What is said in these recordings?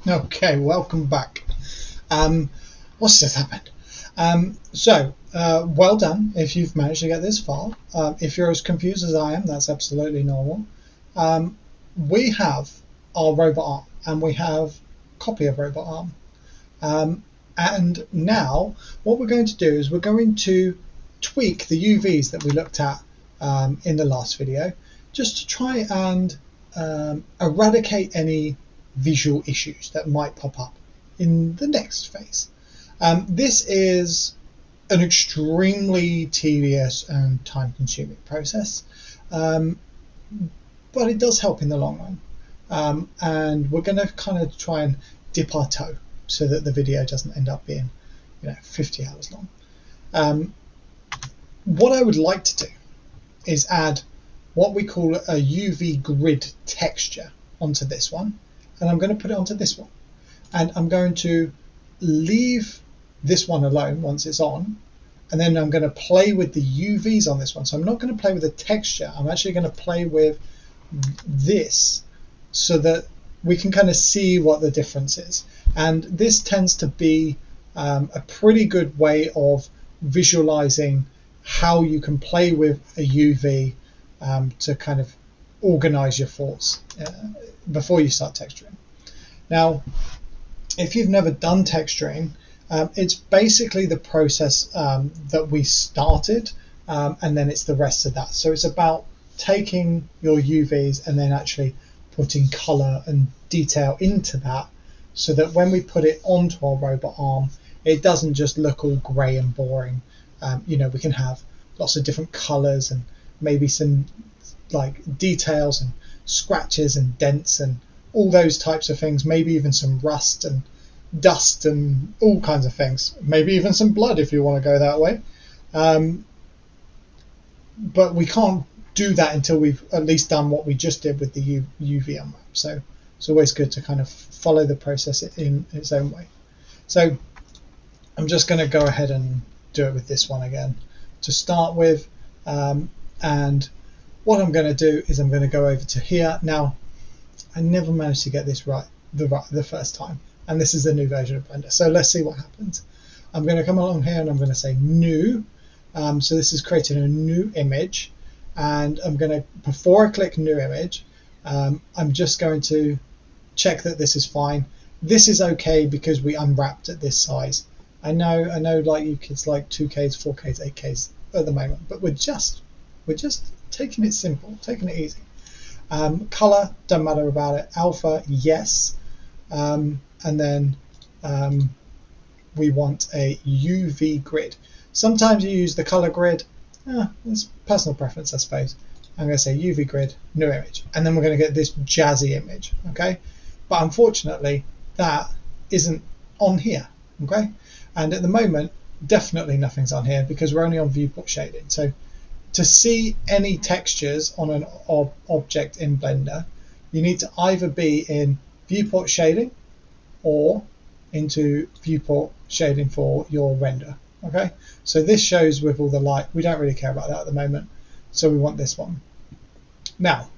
Okay, welcome back. What's just happened? Well done if you've managed to get this far. If you're as confused as I am, that's absolutely normal. We have our robot arm, and we have a copy of robot arm. And now what we're going to do is we're going to tweak the UVs that we looked at in the last video, just to try and eradicate any visual issues that might pop up in the next phase. This is an extremely tedious and time-consuming process, but it does help in the long run. And we're going to kind of try and dip our toe so that the video doesn't end up being 50 hours long. What I would like to do is add what we call a UV grid texture onto this one, and I'm going to put it onto this one, and I'm going to leave this one alone once it's on, and then I'm going to play with the UVs on this one. So I'm not going to play with the texture, I'm actually going to play with this so that we can kind of see what the difference is. And this tends to be a pretty good way of visualizing how you can play with a UV to kind of organize your thoughts before you start texturing. Now, if you've never done texturing, it's basically the process that we started, and then it's the rest of that. So it's about taking your UVs and then actually putting color and detail into that, so that when we put it onto our robot arm, it doesn't just look all grey and boring. We can have lots of different colors and maybe some like details and scratches and dents and all those types of things, maybe even some rust and dust and all kinds of things, maybe even some blood if you want to go that way. But we can't do that until we've at least done what we just did with the UV unwrap. So it's always good to kind of follow the process in its own way. So I'm just going to go ahead and do it with this one again to start with. And what I'm going to do is I'm going to go over to here. Now, I never managed to get this right the first time, and this is the new version of Blender. So let's see what happens. I'm going to come along here and I'm going to say new. So this is creating a new image, and I'm going to, before I click new image, I'm just going to check that this is fine. This is okay because we unwrapped at this size. I know like you kids like 2Ks, 4Ks, 8Ks at the moment, but we're just taking it simple, taking it easy. Color, don't matter about it. Alpha, yes. And then we want a UV grid. Sometimes you use the color grid. It's personal preference, I suppose. I'm going to say UV grid, new image, and then we're going to get this jazzy image. Okay, but unfortunately that isn't on here. Okay, and at the moment definitely nothing's on here because we're only on viewport shading. So to see any textures on an object in Blender, you need to either be in viewport shading or into viewport shading for your render. Okay, so this shows with all the light. We don't really care about that at the moment, so we want this one. Now,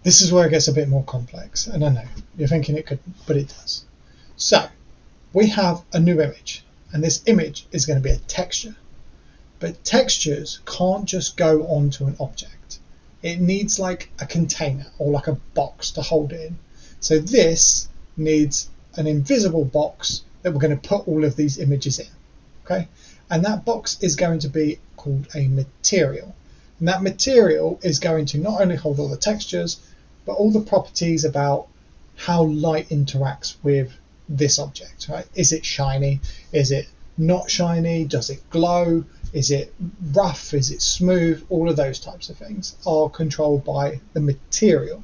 this is where it gets a bit more complex, and I know you're thinking it couldn't, but it does. So we have a new image, and this image is going to be a texture. But textures can't just go onto an object. It needs like a container or like a box to hold it in. So this needs an invisible box that we're going to put all of these images in. Okay, and that box is going to be called a material. And that material is going to not only hold all the textures, but all the properties about how light interacts with this object, right? Is it shiny? Is it not shiny? Does it glow? Is it rough? Is it smooth? All of those types of things are controlled by the material.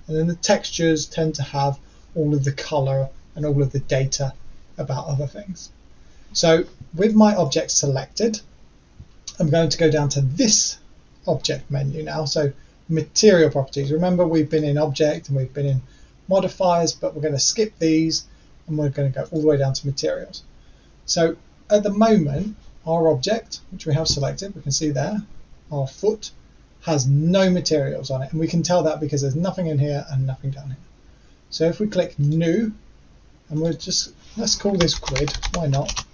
And then the textures tend to have all of the color and all of the data about other things. So with my object selected, I'm going to go down to this object menu now. So material properties. Remember, we've been in object and we've been in modifiers, but we're going to skip these and we're going to go all the way down to materials. So at the moment, our object, which we have selected, we can see there, our foot has no materials on it, and we can tell that because there's nothing in here and nothing down here. So if we click new, and let's call this grid, why not?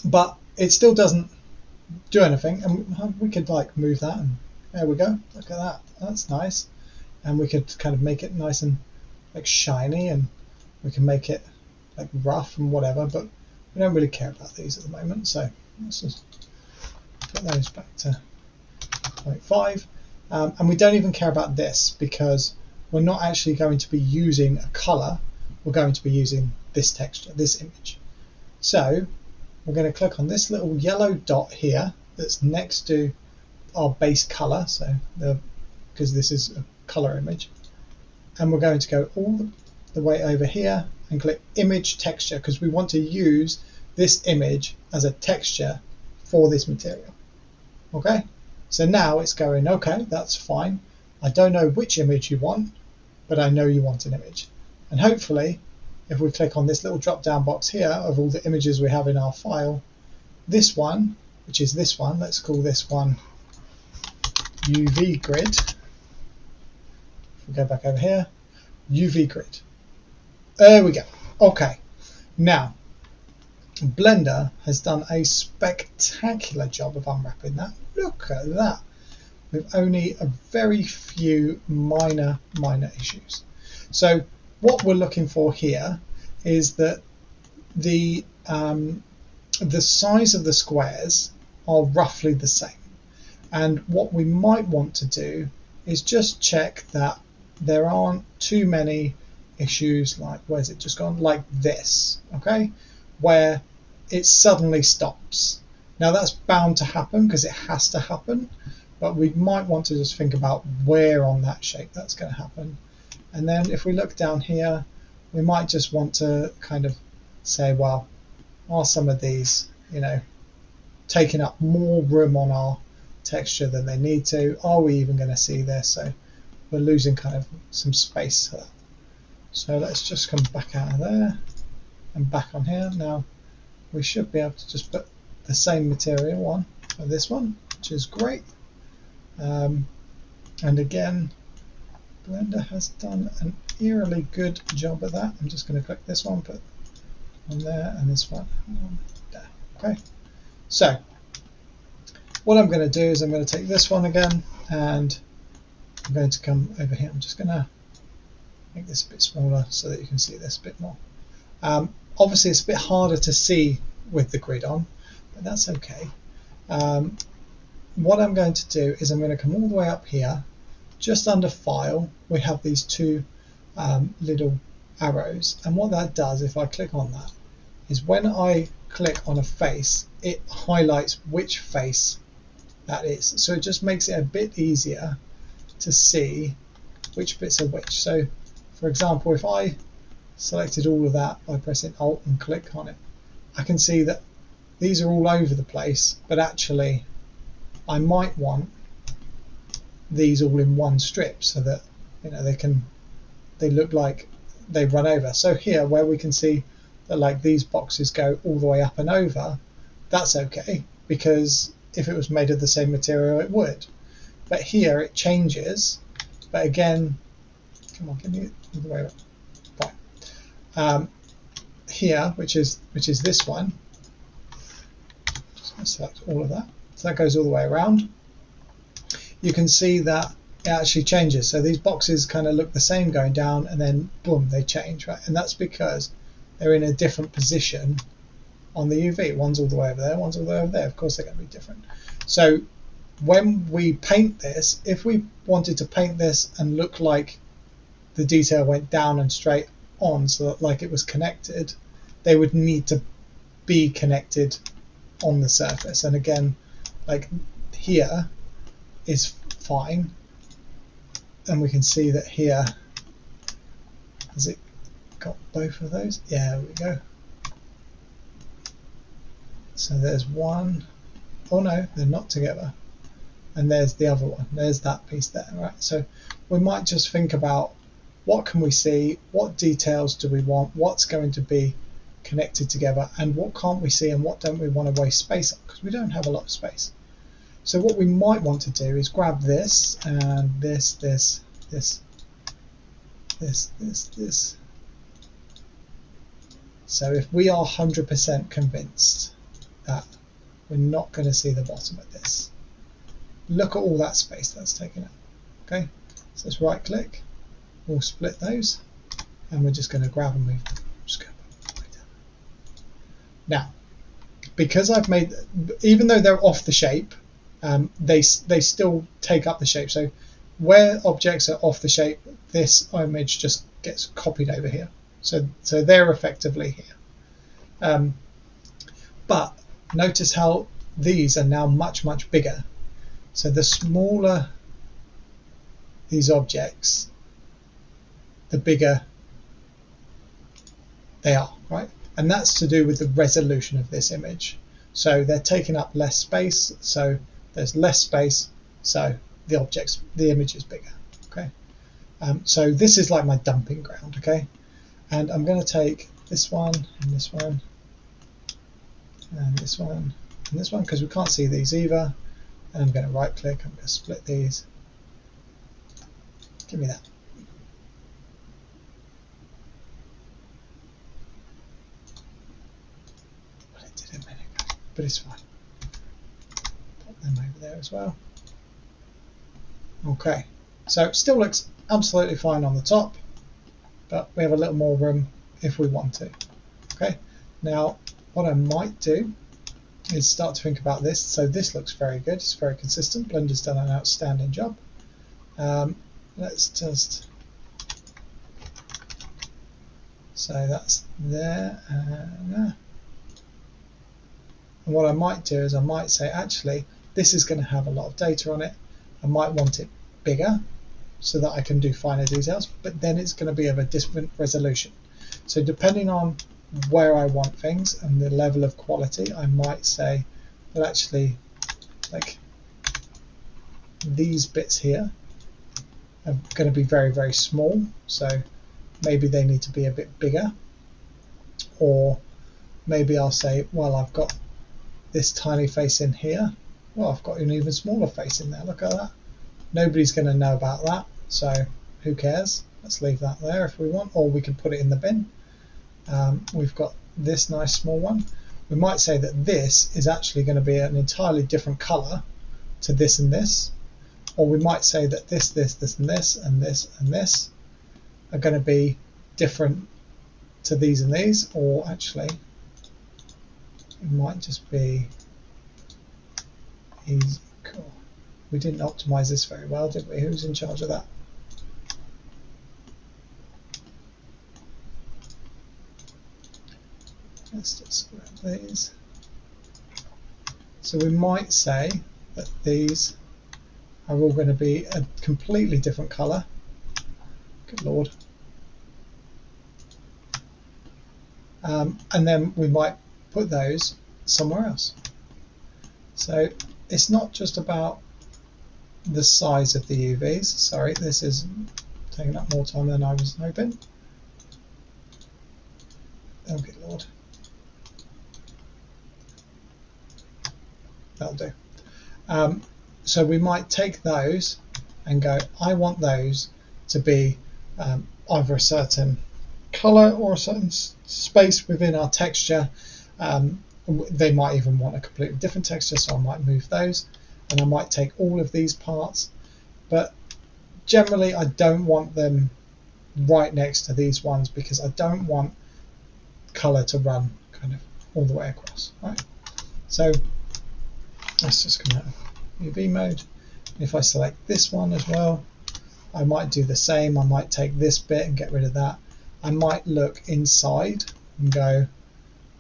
But it still doesn't do anything, and we could like move that, and there we go, look at that, that's nice. And we could kind of make it nice and like shiny, and we can make it like rough and whatever, but we don't really care about these at the moment, so let's just put those back to 0.5. And we don't even care about this because we're not actually going to be using a color, we're going to be using this texture, this image. So we're going to click on this little yellow dot here that's next to our base color, so because this is a color image, and we're going to go all the way over here and click image texture because we want to use this image as a texture for this material. Okay, so now it's going, okay, that's fine. I don't know which image you want, but I know you want an image. And hopefully, if we click on this little drop down box here of all the images we have in our file, this one, which is this one, let's call this one UV grid. If we go back over here, UV grid. There we go. Okay, now Blender has done a spectacular job of unwrapping that. Look at that, with only a very few minor issues. So what we're looking for here is that the size of the squares are roughly the same, and what we might want to do is just check that there aren't too many issues like, where's it just gone, like this, okay, where it suddenly stops. Now that's bound to happen because it has to happen, but we might want to just think about where on that shape that's going to happen. And then if we look down here, we might just want to kind of say, well, are some of these, you know, taking up more room on our texture than they need to? Are we even going to see this? So we're losing kind of some space for that. So let's just come back out of there and back on here. Now we should be able to just put the same material on for this one, which is great. And again, Blender has done an eerily good job of that. I'm just going to click this one, put on there, and this one on there. Okay, so what I'm going to do is I'm going to take this one again, and I'm going to come over here. I'm just going to make this a bit smaller so that you can see this a bit more. Obviously it's a bit harder to see with the grid on, but that's okay. What I'm going to do is I'm going to come all the way up here, just under File, we have these two little arrows, and what that does, if I click on that, is when I click on a face, it highlights which face that is. So it just makes it a bit easier to see which bits are which. So for example, if I selected all of that by pressing Alt and click on it, I can see that these are all over the place, but actually I might want these all in one strip so that, you know, they look like they run over. So here where we can see that like these boxes go all the way up and over, that's okay, because if it was made of the same material it would. But here it changes, but again, come on, give me all the way up. Fine. Here, which is this one, just going to select all of that. So that goes all the way around. You can see that it actually changes. So these boxes kind of look the same going down, and then boom, they change, right? And that's because they're in a different position on the UV. One's all the way over there, one's all the way over there. Of course, they're going to be different. So when we paint this, if we wanted to paint this and look like the detail went down and straight on, so that like it was connected, they would need to be connected on the surface. And again, like here is fine, and we can see that here, has it got both of those? Yeah, there we go. So there's one, oh no, they're not together, and there's the other one, there's that piece there, right? So we might just think about what can we see, what details do we want, what's going to be connected together, and what can't we see and what don't we want to waste space on, because we don't have a lot of space. So what we might want to do is grab this and this, So if we are 100% convinced that we're not going to see the bottom of this, look at all that space that's taken up. Okay, so let's right click, we'll split those, and we're just going to grab and move them. Just go right down. Now, because I've made, even though they're off the shape, they still take up the shape. So where objects are off the shape, this image just gets copied over here. So they're effectively here. But notice how these are now much, much bigger. So the smaller these objects, the bigger they are, right? And that's to do with the resolution of this image. So they're taking up less space, so there's less space, so the image is bigger. Okay, so this is like my dumping ground. Okay, and I'm going to take this one and this one and this one and this one because we can't see these either. And I'm going to right click, I'm going to split these. Give me that. Well, it did a minute ago, but it's fine. Pop them over there as well. Okay, so it still looks absolutely fine on the top, but we have a little more room if we want to. Okay, now what I might do is start to think about this. So this looks very good, it's very consistent. Blender's done an outstanding job. Let's just, so that's there and there. And what I might do is I might say, actually, this is going to have a lot of data on it. I might want it bigger so that I can do finer details, but then it's going to be of a different resolution. So depending on where I want things and the level of quality, I might say that actually, like these bits here are going to be very, very small, so maybe they need to be a bit bigger. Or maybe I'll say, well, I've got this tiny face in here, well, I've got an even smaller face in there, look at that. Nobody's going to know about that, so who cares? Let's leave that there if we want, or we can put it in the bin. We've got this nice small one. We might say that this is actually going to be an entirely different color to this and this, or we might say that this and this and this and this are going to be different to these and these, or actually it might just be easy. Cool. We didn't optimize this very well, did we? Who's in charge of that? Let's just grab these. So we might say that these are all going to be a completely different color. Good Lord. And then we might put those somewhere else. So it's not just about the size of the UVs. Sorry, this is taking up more time than I was hoping. Oh, good Lord. That'll do. So we might take those and go, I want those to be either a certain color or a certain space within our texture. They might even want a completely different texture, so I might move those, and I might take all of these parts, but generally I don't want them right next to these ones because I don't want color to run kind of all the way across, right? So let's just come out of UV mode. If I select this one as well, I might do the same. I might take this bit and get rid of that. I might look inside and go,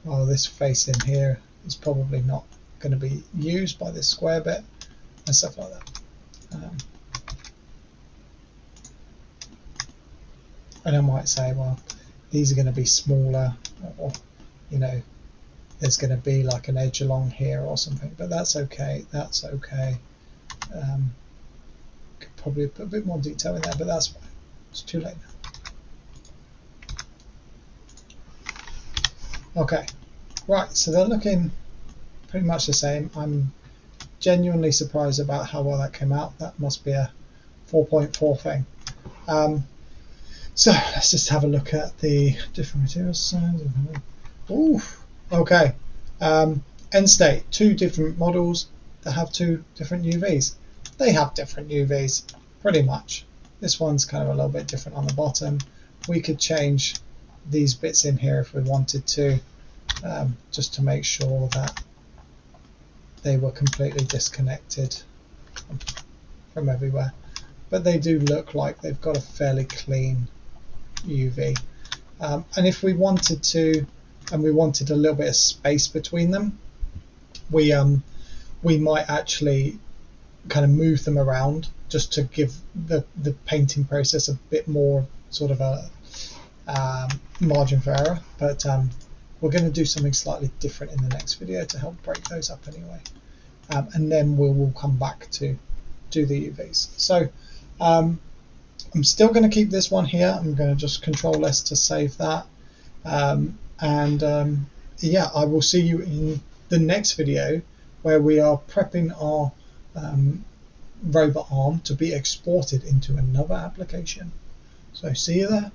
oh, this face in here is probably not going to be used by this square bit, and stuff like that. And I might say, well, these are going to be smaller, or you know, there's going to be like an edge along here or something, but that's okay. That's okay. Could probably put a bit more detail in there, but that's fine. It's too late now. Okay, right. So they're looking pretty much the same. I'm genuinely surprised about how well that came out. That must be a 4.4 thing. So let's just have a look at the different materials. Oof. Okay. End state, two different models that have two different UVs. They have different UVs, pretty much. This one's kind of a little bit different on the bottom. We could change these bits in here if we wanted to, just to make sure that they were completely disconnected from everywhere. But they do look like they've got a fairly clean UV. And if we wanted to, and we wanted a little bit of space between them, we might actually kind of move them around just to give the painting process a bit more sort of a margin for error. But we're going to do something slightly different in the next video to help break those up anyway. And then we'll come back to do the UVs. So I'm still going to keep this one here. I'm going to just Control S to save that. Yeah, I will see you in the next video where we are prepping our robot arm to be exported into another application. So see you there.